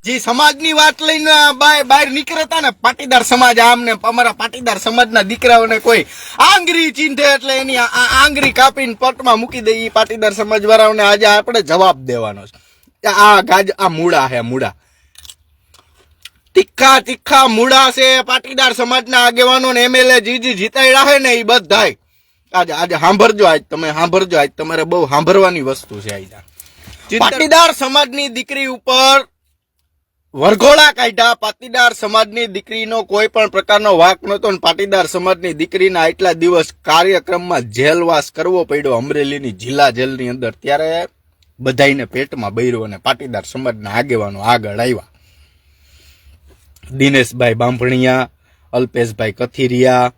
જે સમાજની વાત લઈને બહાર નીકળતા ને પાટીદાર સમાજ આમને અમારા પાટીદાર સમાજના દીકરાઓને કોઈ આંગળી ચીંધે એટલે એની આંગળી કાપીને પટમાં મૂકી દે. એ પાટીદાર સમાજ વાળાઓને આજે આપણે જવાબ દેવાનો છે. આ મૂળા હે મૂળા, તીખા મૂળા છે પાટીદાર સમાજના આગેવાનો ને એમએલએ જી જીતાડ્યા હે ને એ બધાય આજે સાંભળજો. આજ તમારે બહુ સાંભળવાની વસ્તુ છે. આજે પાટીદાર સમાજની દીકરી ઉપર વરઘોડા કાઢ્યા. પાટીદાર સમાજની દીકરીનો કોઈ પણ પ્રકારનો વાંક નહોતો ને પાટીદાર સમાજની દીકરીના આટલા દિવસ કાર્યક્રમમાં જેલવાસ કરવો પડ્યો અમરેલીની જિલ્લા જેલની અંદર. ત્યારે બધાઈને પેટમાં બૈરો અને પાટીદાર સમાજના આગેવાનો આગળ આવ્યા. દિનેશભાઈ બાંભણિયા, અલ્પેશભાઈ કથિરિયા,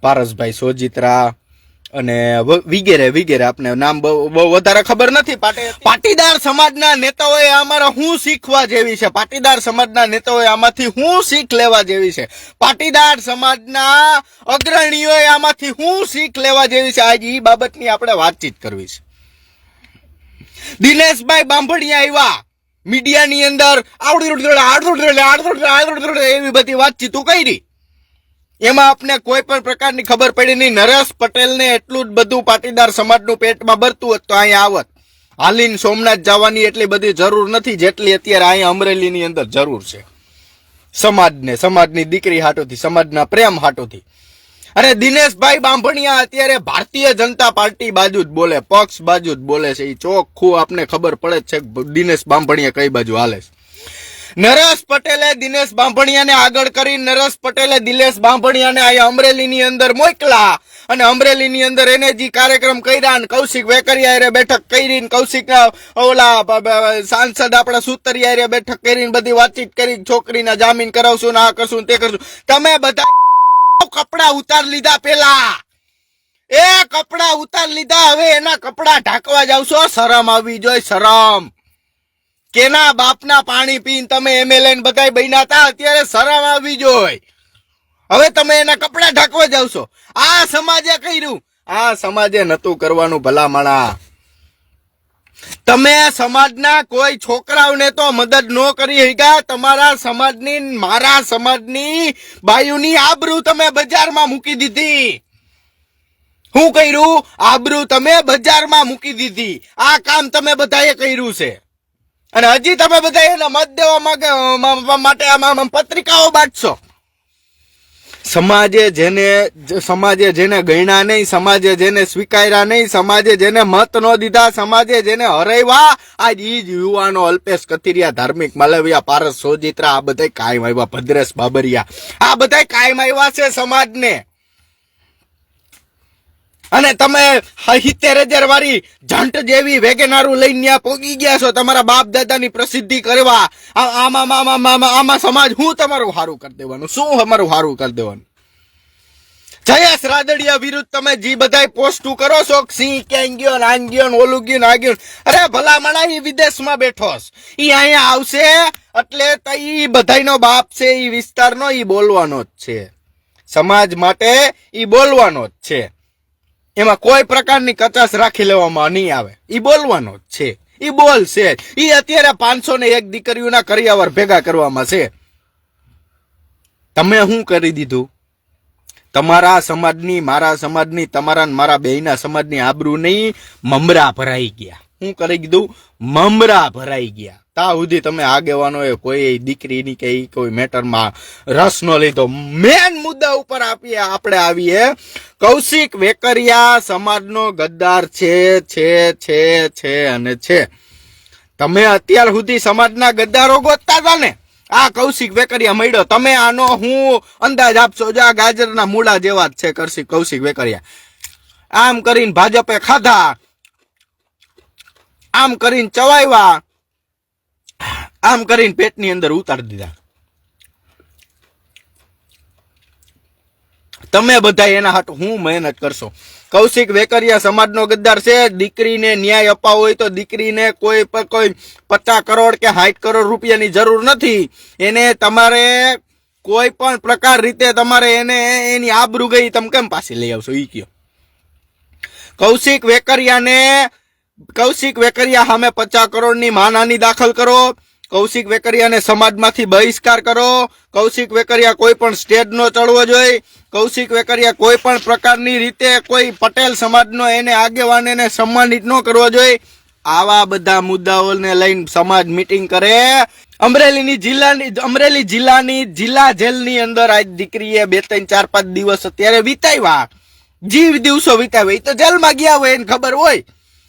પારસભાઈ સોજિત્રા અને વિગેરે આપને નામ બહુ વધારે ખબર નથી. પાટીદાર સમાજના નેતાઓએ અમારા શું શીખવા જેવી છે? પાટીદાર સમાજના નેતાઓએ આમાંથી શું શીખ લેવા જેવી છે? પાટીદાર સમાજના અગ્રણીઓએ આમાંથી શું શીખ લેવા જેવી છે? આજે એ બાબતની આપણે વાતચીત કરવી છે. દિનેશભાઈ બાંભણિયા આવ્યા મીડિયાની અંદર એવી બધી વાતચીતો કરી. એમાં આપને કોઈ પણ પ્રકારની ખબર પડી નહીં. નરેશ પટેલને એટલું જ બધું પાટીદાર સમાજનું પેટમાં ભરતું હોત તો અહીંયા આવત. હાલીને સોમનાથ જવાની એટલી બધી જરૂર નથી જેટલી અત્યારે અહીંયા અમરેલીની અંદર જરૂર છે. સમાજની દીકરી હાટોથી, સમાજના પ્રેમ હાટોથી. અરે દિનેશભાઈ બાંભણિયા અત્યારે ભારતીય જનતા પાર્ટી બાજુ જ બોલે, પક્ષ બાજુ જ બોલે છે. એ ચોખ્ખું આપને ખબર પડે છે દિનેશ બાંભણિયા કઈ બાજુ હાલે છે. નરેશ પટેલે દિનેશ બાંભણિયાને આગળ કરી, નરેશ પટેલે દિનેશ બાંભણિયાને અહીંયા અમરેલીની અંદર મોકલા અને અમરેલીની અંદર એને જે કાર્યક્રમ કર્યા ને કૌશિક વેકરિયા બેઠક કરી ને કૌશિકના ઓલા સાંસદ આપણા સુતરિયા બેઠક કરીને બધી વાતચીત કરી, છોકરીના જામીન કરાવશું ને આ કરશું તે કરશું. તમે બધા કપડા ઉતાર લીધા, પેલા કપડા ઉતાર લીધા, હવે એના કપડા ઢાંકવા જાવશો. શરમ આવવી જોઈએ, શરમ. કેના બાપના પાણી પીને તમે એમએલએ ને બધાય બન્યા હતા, અત્યારે શરમ આવવી જોઈએ. હવે તમે એના કપડા ઢાંકવા જાવશો. આ સમાજે કર્યું, આ સમાજે નતું કરવાનું. ભલામણા તમે સમાજના કોઈ છોકરાઓને તો મદદ ન કરી શક્યા. તમારા સમાજની, મારા સમાજની બાયુની આબરૂ તમે બજારમાં મૂકી દીધી. શું કર્યું? આબરૂ તમે બજારમાં મૂકી દીધી. આ કામ તમે બધાએ કર્યું છે અને હજી તમે બધા એને મત દેવા માટે આમાં પત્રિકાઓ બાંટશો. સમાજે જેને ગણ્યા નહીં, સમાજે જેને સ્વીકાર્યા નહીં, સમાજે જેને મત ન દીધા, સમાજે જેને હરાવ્યા, આજ ઈ જ યુવાનો અલ્પેશ કથિરિયા, ધાર્મિક માલવિયા, પારસ સોજિત્રા, આ બધા કાયમ આવ્યા, ભદ્રેશ બાબરિયા, આ બધા કાયમ આવ્યા છે સમાજને. અને તમે 70,000 વાળી જંટ જેવી વેગેનારું લઈને ત્યાં પોગી ગયા છો તમારા બાપ દાદાની પ્રસિદ્ધિ કરવા. આમાં સમાજ હું તમારું સારું કરી દેવાનું? શું અમારું સારું કરી દેવાનું? જયેશ રાદડિયા વિરુદ્ધ તમે જે બધા પોસ્ટું કરો છો, સિંહ ક્યાં ગયો, આન ગયો, ઓલું ગયું, આ ગયું. અરે ભલા મણા, એ વિદેશમાં બેઠો છે, એ અહીંયા આવશે એટલે એ બધાનો બાપ છે, એ વિસ્તારનો, એ બોલવાનો જ છે. સમાજ માટે એ બોલવાનો જ છે. એમાં કોઈ પ્રકારની કચાશ રાખી લેવામાં નહીં આવે. ઈ બોલવાનો જ છે, ઈ બોલશે. ઈ અત્યારે 501 દીકરીઓના કરિયાવર ભેગા કરવામાં છે. તમે શું કરી દીધું? તમારા સમાજની, મારા સમાજની, તમારા મારા બેયના સમાજની આબરૂ નહીં, મમરા ભરાઈ ગયા. શું કરી દીધું? મમરા ભરાઈ ગયા. તા સુધી તમે આગેવાનોએ કોઈ દીકરીની કે કોઈ મેટરમાં રસ ન લીધો. મેન મુદ્દા ઉપર આપણે આવીએ. કૌશિક વેકરિયા સમાજનો ગદ્દાર છે અને છે. તમે અત્યાર સુધી સમાજના ગદ્દારો ગોતતા હતા ને, આ કૌશિક વેકરિયા મળ્યો. તમે આનો હું અંદાજ આપશો? જા ગાજરના મૂળા જેવા જ છે કૌશિક વેકરિયા. આમ કરીને ભાજપે ખાધા, આમ કરીને ચવાવ્યા, આમ કરીને પેટની અંદર ઉતારી દીધા. તમે બધા એના હાટુ હું મહેનત કરશો? કૌશિક વેકરિયા સમાજનો ગદ્દાર છે. દીકરીને ન્યાય અપાવો હોય તો દીકરીને કોઈ 50 કરોડ કે 60 કરોડ રૂપિયાની જરૂર નથી. એને તમારે કોઈ પણ પ્રકાર રીતે તમારે એને એની આબરૂ ગઈ, તમે કેમ પાછી લઈ આવશો? ઈ કયો. કૌશિક વેકરિયા સામે 50 કરોડની માનહાની દાખલ કરો કૌશિક વેકરિયાને સમાજમાંથી બહિષ્કાર કરો. કૌશિક વેકરિયા કોઈ પણ સ્ટેજ નો ચડવો જોઈએ. કૌશિક વેકરિયા કોઈ પણ પ્રકારની રીતે કોઈ પટેલ સમાજનો એને આગેવાનને સન્માનિત ન કરવો જોઈએ. આવા બધા મુદ્દાઓને લઈને સમાજ મીટિંગ કરે. અમરેલી જિલ્લાની જિલ્લા જેલની અંદર આજ દીકરીએ 2 3 4 5 દિવસ અત્યારે વિતાવ્યા. જીવ દિવસો વિતાવ્યા. એ તો જેલમાં ગયા હોય એને ખબર હોય.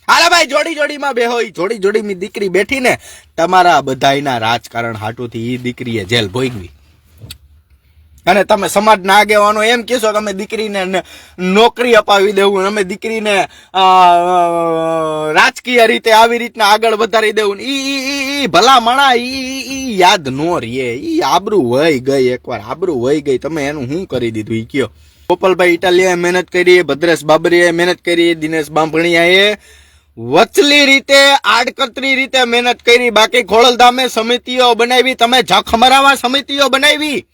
હાલા ભાઈ જોડીમાં બે હોય. જોડીની દીકરી બેઠી ને તમારા બધાયના રાજકારણ હાટુથી ઈ દીકરીએ જેલ ભોગવી. અને તમે સમાજના આગેવાનો એમ કહેશો કે અમે દીકરીને નોકરી અપાવી દેવું, અમે દીકરીને રાજકીય રીતે આવી રીતના આગળ વધારી દેવું. ઈ ભલા મણા ઈ યાદ નો રે. ઈ આબરૂ વહી ગઈ. એકવાર આબરૂ વહી ગઈ. તમે એનું શું કરી દીધું ઈ કયો. ગોપાલભાઈ ઇટાલિયાએ મહેનત કરી, ભદ્રેશ બાબરીએ મહેનત કરી, દિનેશ બાંભણિયાએ વચલી રીતે આડકતરી રીતે મહેનત કરી. બાકી ખોડલધામે સમિતિઓ બનાવી. તમે જખ મરાવા સમિતિઓ બનાવી.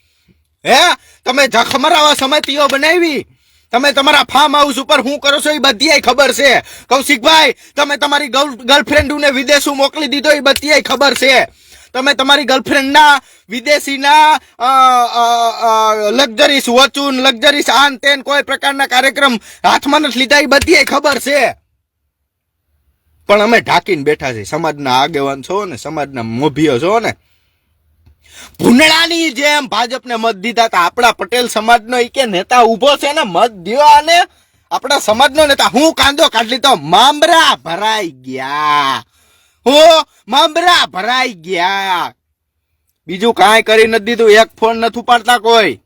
તમે જખ મરાવા સમિતિઓ બનાવી. તમે તમારા ફાર્મ હાઉસ ઉપર શું કરો છો એ બધી ખબર છે. કૌશિકભાઈ તમે તમારી ગર્લફ્રેન્ડને વિદેશો મોકલી દીધો એ બધી ખબર છે. તમે તમારી ગર્લફ્રેન્ડના વિદેશીના લક્ઝરીસ વોચુન, લક્ઝરીસ આન તેન કોઈ પ્રકારના કાર્યક્રમ હાથમાં નથી લીધા એ બધી ખબર છે. પણ અમે ઢાંકીને બેઠા છે. સમાજના આગેવાન છો ને, સમાજના મોભીઓ છો ને, ભૂંડળાની જેમ ભાજપને મત દીધા હતા. આપણા પટેલ સમાજનો કે નેતા ઉભો છે ને, મત દ્યો. અને આપણા સમાજનો નેતા હું કાંદો કાઢી લીધો. મામરા ભરાઈ ગયા. મામરા ભરાઈ ગયા. બીજું કાંઈ કરી નથી દીધું. એક ફોન નથી ઉપાડતા કોઈ.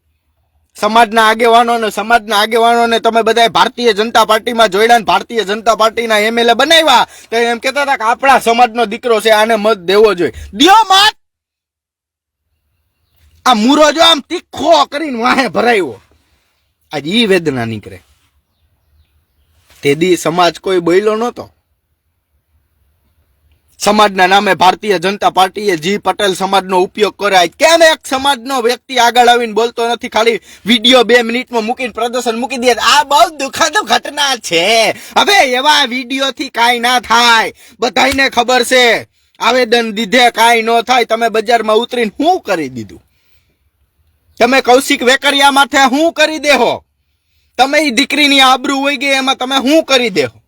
સમાજના આગેવાનોને તમે બધા ભારતીય જનતા પાર્ટીમાં જોડ્યા, ભારતીય જનતા પાર્ટીના એમએલએ બનાવ્યા. તો એમ કહેતા હતા કે આપણા સમાજનો દીકરો છે, આને મત દેવો જોઈએ. દ્યો મત. આ મૂરો જો આમ તીખો કરીને વાહે ભરાયો. આજ ઈ વેદના નીકળે. તે દી સમાજ કોઈ બોલ્યો નતો. સમાજના નામે ભારતીય જનતા પાર્ટીએ જી પટેલ સમાજનો ઉપયોગ કર્યો. કેમ એક સમાજનો વ્યક્તિ આગળ આવીને બોલતો નથી? ખાલી વિડીયો 2 મિનિટમાં મૂકીને પ્રદર્શન મૂકી દે. આ બહુ દુઃખદ ઘટના છે. હવે એવા વિડીયોથી કાંઈ ના થાય. બધાને ખબર છે. આવેદન દીધે કાંઈ ન થાય. તમે બજારમાં ઉતરીને શું કરી દીધું? તમે કૌશિક વેકરિયા માથે શું કરી દેહો? તમે એ દીકરીની આબરૂ વહી ગઈ એમાં તમે શું કરી દેહો?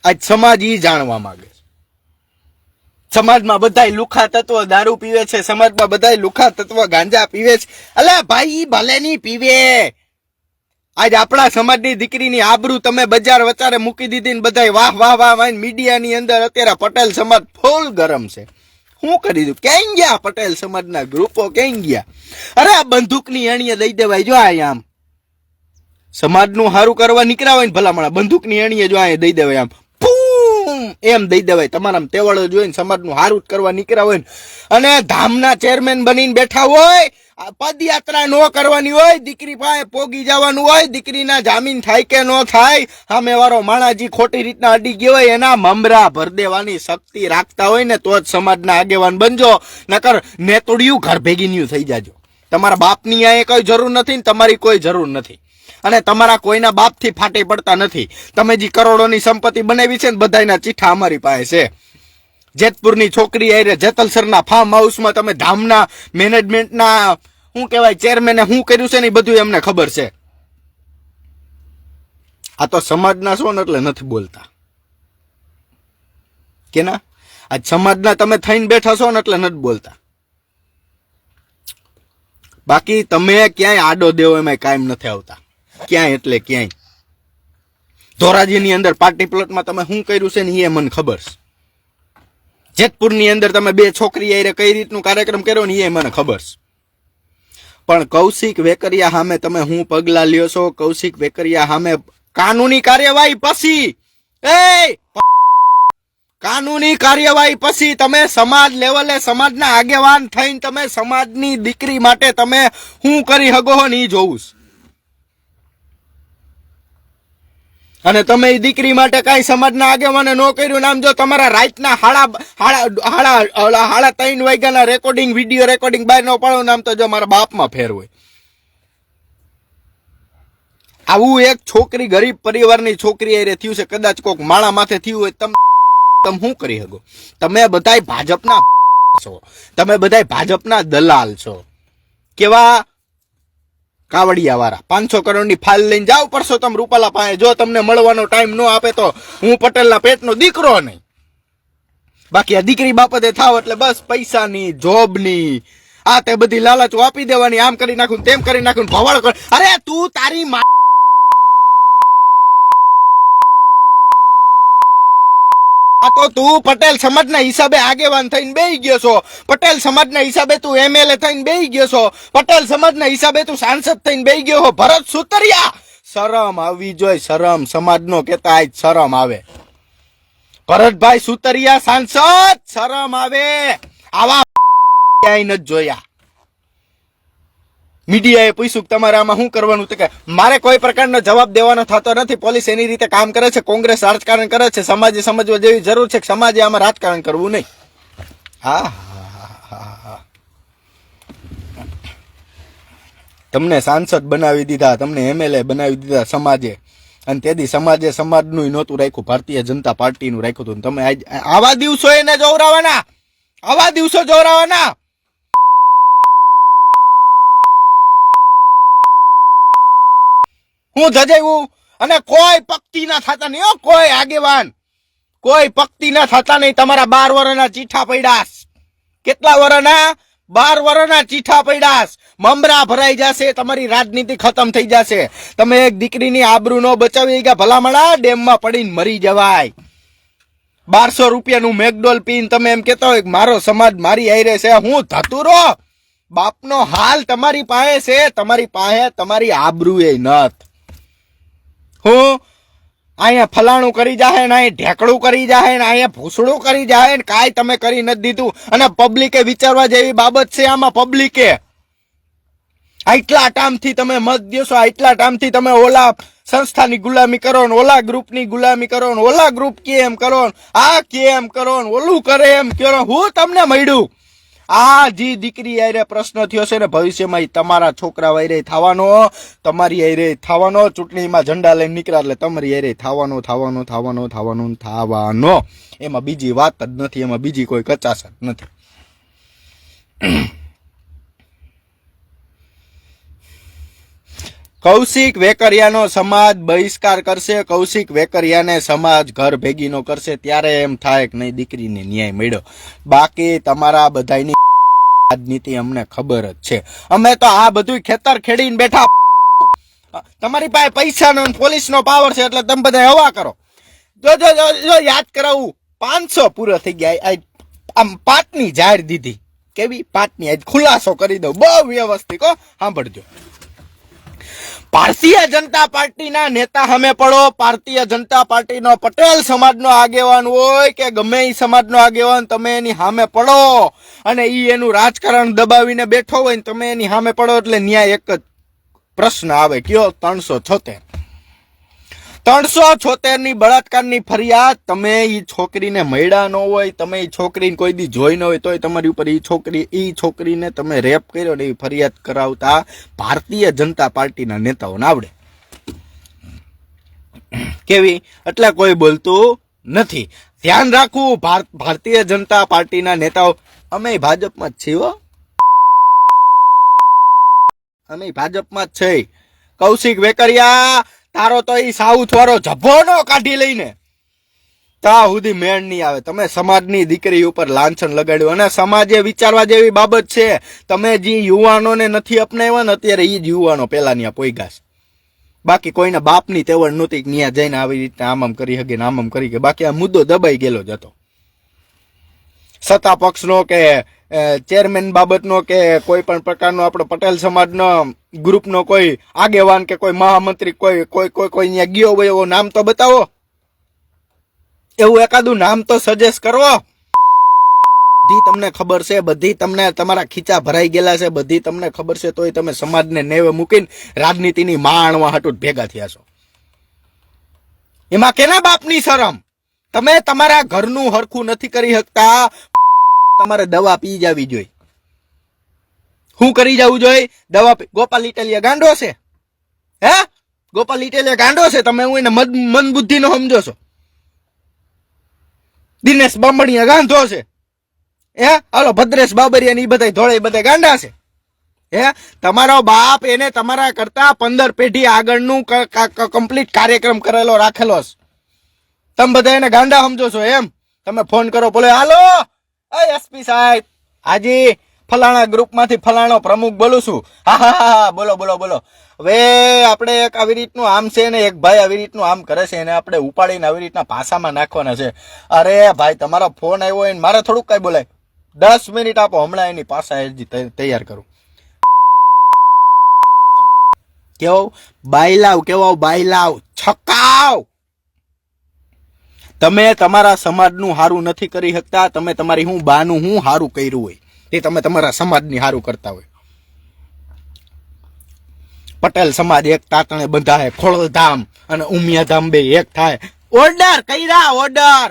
આજ સમાજ ઈ જાણવા માંગે છે. સમાજમાં બધાય લુખા તત્વો દારૂ પીવે છે. સમાજમાં બધાય લુખા તત્વો ગાંજા પીવે છે. અલે ભાઈ ભલે નહીં પીવે. આજ આપણા સમાજની દીકરીની આબરૂ તમે બજાર વચારે મૂકી દીધી ને બધાય વાહ વાહ વાહ વાહ. મીડિયાની અંદર અત્યારે પટેલ સમાજ ફૂલ ગરમ છે. શું કરી દીધું? ક્યાં ગયા પટેલ સમાજના ગ્રુપો? ક્યાં ગયા? અરે આ બંદૂકની અણીએ દઈ દેવાય. જો આમ સમાજનું સારું કરવા નીકળ્યા હોય ને ભલામણા બંદૂકની અણીએ જો આ દઈ દેવાય. આમ એમ દઈ દેવાય. તમારા તેવડો જોઈને સમાજનું હારું જ કરવા નીકળ્યા હોય ને, અને ધામના ચેરમેન બનીને બેઠા હોય, પદયાત્રા નો કરવાની હોય, દીકરી પાસે પોગી જવાનું હોય, દીકરીના જામીન થાય કે ન થાય, સામે વાળો માણાજી ખોટી રીતના અડી ગયો હોય, એના મમરા ભર દેવાની શક્તિ રાખતા હોય ને તો જ સમાજના આગેવાન બનજો. નકર નેતોડિયું ઘર ભેગીન્યું થઈ જાજો. તમારા બાપની અહીંયા કોઈ જરૂર નથી ને તમારી કોઈ જરૂર નથી. અને તમારા કોઈના બાપથી ફાટી પડતા નથી. તમે જે કરોડોની સંપત્તિ બનાવી છે ને બધાના ચીઠા અમારી પાસે છે. જેતપુરની છોકરી આરે જેતલસરના ફાર્મ હાઉસમાં તમે ધામના મેનેજમેન્ટના શું કહેવાય ચેરમેને શું કર્યું છે ને એ બધું એમને ખબર છે. આ તો સમાજના છો ને એટલે નથી બોલતા કે ના? આજ સમાજના તમે થઈને બેઠા છો ને એટલે નથી બોલતા. બાકી તમે ક્યાંય આડો દેવો એમાં કાયમ નથી આવતા. ક્યાંય એટલે ક્યાંય. ધોરાજીની અંદર પાર્ટી પ્લોટમાં તમે શું કર્યું છે ને એ મને ખબર છે. જેતપુરની અંદર તમે 2 છોકરી આરે કઈ રીતનું કાર્યક્રમ કર્યો ને એ મને ખબર છે. પણ કૌશિક વેકરિયા સામે તમે હું પગલા લ્યો છો? કૌશિક વેકરિયા સામે કાનૂની કાર્યવાહી પછી કાનૂની કાર્યવાહી પછી તમે સમાજ લેવલે સમાજના આગેવાન થઈને તમે સમાજની દીકરી માટે તમે શું કરી શકો ને એ જોવું. અને તમે એ દીકરી માટે કઈ સમાજના આગેવાને ન કર્યું. નામ જો તમારા રાતના હાડા 3 વાગ્યાના રેકોર્ડિંગ વિડીયો રેકોર્ડિંગ બહાર નો પાડો નામ તો જો મારા બાપમાં ફેર હોય. આવું એક છોકરી ગરીબ પરિવારની છોકરી એ થયું છે. કદાચ કોક માળા માથે થયું હોય તમે શું કરી શકો? તમે બધાય ભાજપના છો. તમે બધા ભાજપના દલાલ છો. કેવા કાવડિયા વાળા 500 કરોડની ફાઇલ લઈને જાવ પરસોત્તમ રૂપાલા પાસે. જો તમને મળવાનો ટાઈમ ન આપે તો હું પટેલના પેટનો દીકરો નહીં. બાકી આ દીકરી બાબતે થાવ એટલે બસ પૈસાની, જોબની, આ તે બધી લાલચો આપી દેવાની. આમ કરી નાખું, તેમ કરી નાખું, ભવાળ કર. અરે તું તારી તો તું પટેલ સમાજના હિસાબે આગેવાન થઈને બેહી ગયો છો. પટેલ સમાજના હિસાબે તું MLA થઈને બેહી ગયો છો. પટેલ સમાજના હિસાબે તું સાંસદ થઈને બેહી ગયો છો. ભરત સુતરિયા, શરમ આવવી જોઈએ. શરમ સમાજનો કેતા આજ શરમ આવે. ભરતભાઈ સુતરિયા સાંસદ, શરમ આવે. આવા ક્યાંય નથી જોયા. મીડિયાએ પૂછ્યું તમારે આમાં શું કરવાનું, તો કે મારે કોઈ પ્રકારનો જવાબ દેવાનો થતો નથી. પોલીસ એની રીતે કામ કરે છે, કોંગ્રેસ રાજકારણ કરે છે. સમાજે સમજવા જેવી જરૂર છે કે સમાજે આમાં રાજકારણ કરવું નહીં. હા, તમને સાંસદ બનાવી દીધા, તમને MLA બનાવી દીધા સમાજે, અને તેથી સમાજે સમાજનું નહોતું રાખ્યું, ભારતીય જનતા પાર્ટીનું રાખ્યું હતું. તમે આવા દિવસો એને જોવરાવાના, આવા દિવસો જોવરાવાના. હું ધજાયું અને કોઈ પક્તિ ના થતા નહીં. કોઈ આગેવાન, કોઈ પક્તિ ના થતા નહીં. તમારા 12 વર્ષના ચીઠા પડ્યા. કેટલા વર્ષના? 12 વર્ષના ચીઠા પડ્યા. મમરા ભરાઈ જશે, તમારી રાજનીતિ ખતમ થઈ જશે. તમે એક દીકરીની આબરૂ નો બચાવી ગયા, ભલામણા ડેમમાં પડીને મરી જવાય. 1200 રૂપિયાનું મેકડોલ પીને તમે એમ કેતા હોય મારો સમાજ મારી આયરે છે. હું ધતુરો બાપનો હાલ તમારી પાસે છે. તમારી પાસે તમારી આબરૂ એ નથ. હું અહીંયા ફલાણું કરી જાહે ને અહીંયા ઢેકડું કરી જાહે ને અહીંયા ભૂસડું કરી જાહે ને કાંઈ તમે કરી નથી દીધું. અને પબ્લિકે વિચારવા જેવી બાબત છે આમાં. પબ્લિકે આટલા ટાઈમથી તમે મત દેશો, આટલા ટાઈમથી તમે ઓલા સંસ્થાની ગુલામી કરો ને ઓલા ગ્રુપની ગુલામી કરો ને ઓલા ગ્રુપ કે એમ કરો ને આ કે એમ કરો ને ઓલું કરે એમ કરો. હું તમને મળ્યું. આ જે દીકરી આયરે પ્રશ્ન થયો છે ને ભવિષ્યમાં તમારા છોકરા વાયરે થવાનો, તમારી આયરે થવાનો. ચૂંટણીમાં ઝંડા લઈને નીકળ્યા એટલે તમારી આયરે થવાનો. એમાં બીજી વાત જ નથી, એમાં બીજી કોઈ કચાશ જ નથી. કૌશિક વેકરિયાનો સમાજ બહિષ્કાર કરશે, કૌશિક વેકરિયાને સમાજ ઘર ભેગીનો કરશે, ત્યારે એમ થાય કે નહીં દીકરીને ન્યાય મળ્યો. બાકી તમારા બધાની રાજનીતિ અમને ખબર જ છે. અમે તો આ બધું ખેતર ખેડીને બેઠા. તમારી પાસે પૈસાનો પોલીસનો પાવર છે એટલે તમે બધા હવા કરો. જો યાદ કરાવું, 500 પૂરો થઈ ગયા. આમ પાટની જાહેર દીધી. કેવી પાટની? આજ ખુલાસો કરી દઉં બહુ વ્યવસ્થિત. સાંભળજો. ભારતીય જનતા પાર્ટીના નેતા સામે પડો. ભારતીય જનતા પાર્ટીનો પટેલ સમાજનો આગેવાન હોય કે ગમે એ સમાજનો આગેવાન, તમે એની સામે પડો અને ઈ એનું રાજકારણ દબાવીને બેઠો હોય ને તમે એની સામે પડો એટલે ન્યાય એક જ પ્રશ્ન આવે. કયો? 376 ની બળાત્કારની ફરિયાદ. તમે ઈ છોકરીને મળ્યા ન હોય, તમે ઈ છોકરીને કોઈ દી જોઈ ન હોય તોય તમારી ઉપર ઈ છોકરીને તમે રેપ કર્યો ને એ ફરિયાદ કરાવતા ભારતીય જનતા પાર્ટીના નેતાઓને આવડે. કેવી? એટલે કોઈ બોલતું નથી. ધ્યાન રાખવું. ભારતીય જનતા પાર્ટીના નેતાઓ, અમે ભાજપમાં જ છીએ. અમે ભાજપમાં જ છે. કૌશિક વેકરિયા, તારો તો ઈ સાઉથ વાળો જભોનો કાઢી લઈને ત્યાં સુધી મેળ નહીં આવે. તમે સમાજની દીકરી ઉપર લાંછન લગાડ્યું અને સમાજે વિચારવા જેવી બાબત છે. તમે જે યુવાનોને નથી અપનાવ્યા ને અત્યારે ઈ જ યુવાનો પેલા ત્યાં પોઈગાસ. બાકી કોઈના બાપની તેવડ નહોતી કે ત્યાં જઈને આવી રીતના આમ કરી શકે ને આમ કરી કે. બાકી આ મુદ્દો દબાઈ ગયેલો જ હતો. સત્તા પક્ષનો કે ચેરમેન બાબતનો કે કોઈ પણ પ્રકારનો આપણો પટેલ સમાજનો ગ્રુપનો કોઈ આગેવાન કે કોઈ મહામંત્રી કોઈ ત્યાં ગયો હોય એવો નામ તો બતાવો. એવું એકાદું નામ તો સજેસ્ટ કરવો. બધી તમને ખબર છે, બધી તમને તમારા ખીચા ભરાઈ ગયેલા છે, બધી તમને ખબર છે, તોય તમે સમાજને નેવે મૂકીને રાજનીતિની માણવા હાટું ભેગા થયા છો. એમાં કેના બાપની શરમ? તમે તમારા ઘરનું હરખું નથી કરી શકતા. તમારે દવા પી જવી જોઈએ. શું કરી જવું જોઈએ? દવા. ગોપાલ ઇટાલિયા ગાંડો છે? હે? ગોપાલ ઇટાલિયા ગાંડો છે? તમે હું એને મન બુદ્ધિ નો સમજો છો? દિનેશ બામણીયા ગાંધો છે? હાલો ભદ્રેશ બાબરિયા ની બધા ધોળે બધા ગાંડા છે. તમારો બાપ એને તમારા કરતા 15 પેઢી આગળનું કમ્પ્લીટ કાર્યક્રમ કરેલો રાખેલો છે. તમે બધા એને ગાંડા સમજો છો એમ. તમે ફોન કરો બોલે હાલો એસપી સાહેબ હાજી ફલાણા ગ્રુપમાંથી ફલાણો પ્રમુખ બોલું છું. હા બોલો બોલો બોલો. હવે આપણે એક આવી રીતનું આમ છે ને એક ભાઈ આવી રીતનું આમ કરે છે એને આપણે ઉપાડીને આવી રીતના પાસામાં નાખવાના છે. અરે ભાઈ તમારો ફોન આવ્યો હોય મારે થોડુંક કઈ બોલાય. 10 મિનિટ આપો હમણાં એની પાસા તૈયાર કરું. કેવો બાયલાવ છકાવ. તમે તમારા સમાજનું હારું નથી કરી શકતા. તમે તમારી હું બાનું હું હારું કર્યું હોય તે તમે તમારા સમાજની હારું કરતા હોય. પટેલ સમાજ એક તાતણે બંધાય, ખોડલધામ અને ઉમિયાધામ બે એક થાય. ઓર્ડર કર્યા ઓર્ડર.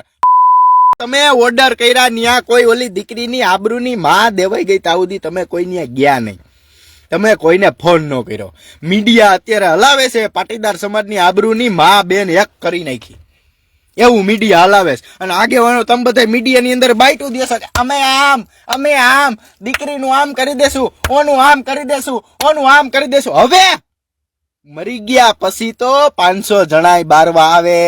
તમે ઓર્ડર કર્યા ન્યા કોઈ ઓલી દીકરીની આબરૂની માં દેવાઈ ગઈ ત્યાં સુધી તમે કોઈ ન્યા ગયા નહીં. તમે કોઈને ફોન ન કર્યો. મીડિયા અત્યારે હલાવે છે પાટીદાર સમાજની આબરૂની માં બેન એક કરી નાખી એવું મીડિયા હલાવે છે. અને આગેવાનો તમે બધા મીડિયાની અંદર બાઈટું દેશો અમે આમ દીકરીનું આમ કરી દેશું, ઓનું આમ કરી દેશું, ઓનું આમ કરી દેશું. હવે મરી ગયા પછી તો 500 જણાય બારવા આવે.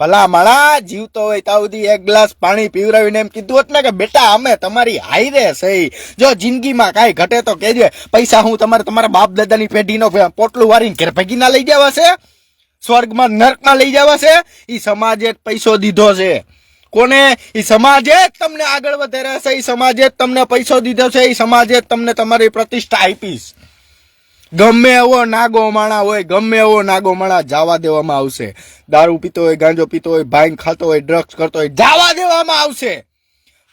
ભલા માણા જીવતો હોય ત્યાં સુધી એક ગ્લાસ પાણી પીવરાવીને એમ કીધું હોત ને કે બેટા અમે તમારી હાઈરે સહી. જો જિંદગીમાં કાંઈ ઘટે તો કહેજે. પૈસા હું તમારા બાપ દાદાની પેઢીનો પોટલું વારીને ઘેર ભેગી ના લઈ જવા છે, સ્વર્ગમાં નર્કમાં લઈ જવા છે. ઈ સમાજે પૈસો દીધો છે. કોને? ઈ સમાજે જ તમને આગળ વધાર્યા છે. ઈ સમાજે જ તમને પૈસો દીધો છે. ઈ સમાજે જ તમને તમારી પ્રતિષ્ઠા આપીશ. ગમે એવો નાગો માણા હોય, ગમે એવો નાગો માણા જવા દેવામાં આવશે. દારૂ પીતો હોય, ગાંજો પીતો હોય, ભાંગ ખાતો હોય, ડ્રગ્સ કરતો હોય, જવા દેવામાં આવશે.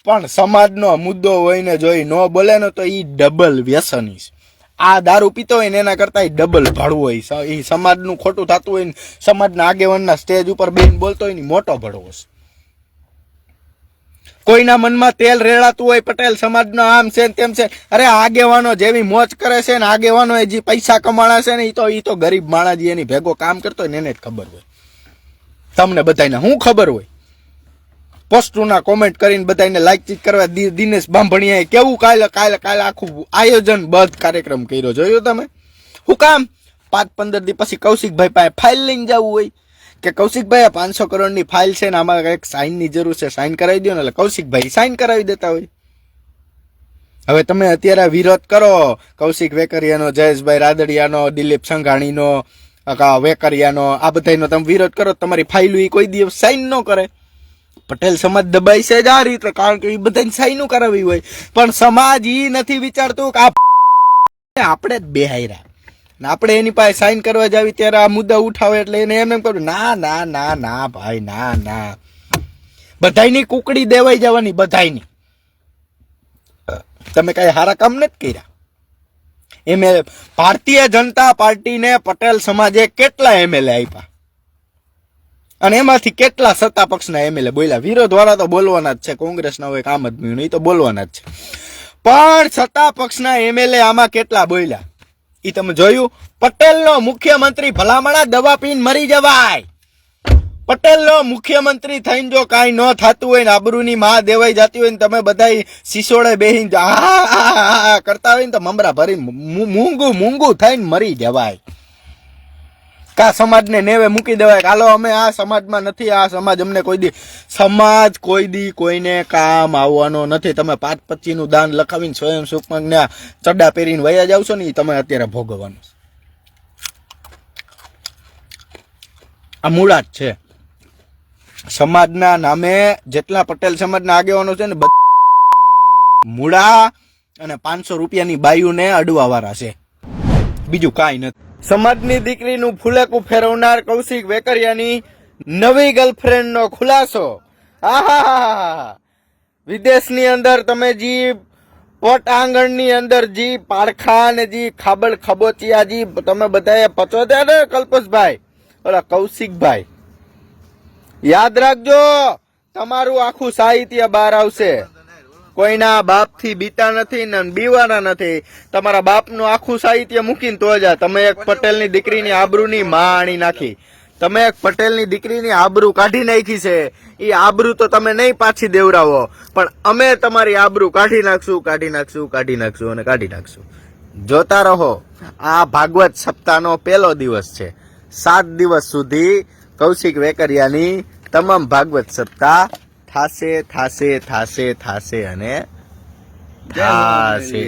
પણ સમાજનો મુદ્દો હોય ને જોઈ ન બોલે ને તો ઈ ડબલ વ્યસની છે. આ દારૂ પીતો હોય ને એના કરતા ડબલ ભાડું હોય. એ સમાજનું ખોટું થતું હોય ને સમાજના આગેવાનના સ્ટેજ ઉપર બેન બોલતો હોય ને મોટો ભડવો છે. કોઈના મનમાં તેલ રેડાતું હોય પટેલ સમાજનો આમ છે ને તેમ છે. અરે આગેવાનો જેવી મોજ કરે છે ને આગેવાનો જે પૈસા કમાણા છે ને ઈ તો ગરીબ માણસ જે એની ભેગો કામ કરતો હોય ને એને જ ખબર હોય. તમને બધાને શું ખબર હોય? પોસ્ટોના કોમેન્ટ કરીને બધાને લાઈક ચીક કરવા. દિનેશ બાંભણિયાએ કેવું કાલે આખું આયોજન બધો કાર્યક્રમ કર્યો જોયો તમે? હું કામ 5-15 દી પછી કૌશિકભાઈ પાસે ફાઇલ લઈને જવું હોય કે કૌશિકભાઈ 500 કરોડની ફાઇલ છે ને આમાં કંઈક સાઇનની જરૂર છે, સાઇન કરાવી દો ને. એટલે કૌશિકભાઈ સાઇન કરાવી દેતા હોય. હવે તમે અત્યારે વિરોધ કરો કૌશિક વેકરિયાનો, જયેશભાઈ રાદડિયાનો, દિલીપ સંઘાણીનો, વેકરિયાનો, આ બધાનો તમે વિરોધ કરો. તમારી ફાઇલ ઈ કોઈ દિવસ સાઇન ન કરે. પટેલ સમાજ દબાઈ છે જ આ રીતે, કારણ કે એ બધાને સાઈનું કરાવી હોય. પણ સમાજ ઈ નથી વિચારતું કે આપણે જ બેહાયરા ને આપણે એની પાસે સાઈન કરવા જાવી ત્યારે આ મુદ્દા ઉઠાવે એટલે એને એમ કહ્યું ના ભાઈ ના. બધાયની કુકડી દેવાઈ જવાની, બધાયની. તમે કઈ સારા કામ નથી કર્યા. એમ ભારતીય જનતા પાર્ટીને પટેલ સમાજે કેટલા એમએલએ આપ્યા અને એમાંથી કેટલા સત્તા પક્ષના એમએલએ બોલ્યા. વિરોધ વાળા તો બોલવાના જ છે. કોંગ્રેસના હોય કામ જ નહીં, તો બોલવાના જ છે. પણ સત્તા પક્ષના એમએલએ આમાં કેટલા બોલ્યા ઈ તમે જોયું? પટેલનો મુખ્યમંત્રી ભલામણા દવા પીને મરી જવાય. પટેલનો મુખ્યમંત્રી થઈને જો કાંઈ ન થતું હોય ને આબરૂની માં દેવાઈ જતી હોય ને તમે બધા સિસોડે બેહીને કરતા હોય ને તો મમરા ભરીને મૂંગું થઈને મરી જવાય. કા સમાજને નેવે મૂકી દેવાય. હાલો અમે આ સમાજમાં નથી, આ સમાજ અમને કોઈ દી કોઈને કામ આવવાનો નથી. તમે 5-25 નું દાન લખાવીને સ્વયં સુખમાં ચડ્ડા પહેરીને વયા જાવ છો ને એ તમે અત્યારે ભોગવવાનું. આ મૂળા જ છે. સમાજના નામે જેટલા પટેલ સમાજના આગેવાનો છે ને મૂળા અને 500 રૂપિયાની બાયુને અડવા વાળા છે, બીજું કાંઈ નથી. સમાજની દીકરીનું ફુલેકું ફેરવનાર કૌશિક વેકરિયાની નવી ગર્લફ્રેન્ડનો ખુલાસો. વિદેશની અંદર તમે જી પોટ આંગણની અંદર જી પારખા ને જી ખાબડ ખબોચિયા જી તમે બધાએ પચોદ્યા ને કલ્પેશભાઈ, ઓલા કૌશિકભાઈ, યાદ રાખજો તમારું આખું સાહિત્ય બહાર આવશે. કોઈના બાપથી બીતા નથી ને બીવાના નથી. તમારા બાપનું આખું સાહિત્ય મૂકીને તો જા તમે એક પટેલની દીકરીની આબરૂની માણી નાખી. તમે એક પટેલની દીકરીની આબરૂ કાઢી નાખી છે. એ આબરૂ તો તમે નહીં પાછી દેવરાવો, પણ અમે તમારી આબરૂ કાઢી નાખશું અને કાઢી નાખશું. જોતા રહો. આ ભાગવત સપ્તાહનો પહેલો દિવસ છે. 7 દિવસ સુધી કૌશિક વેકરિયાની તમામ ભાગવત સપ્તાહ થાશે અને થાશે.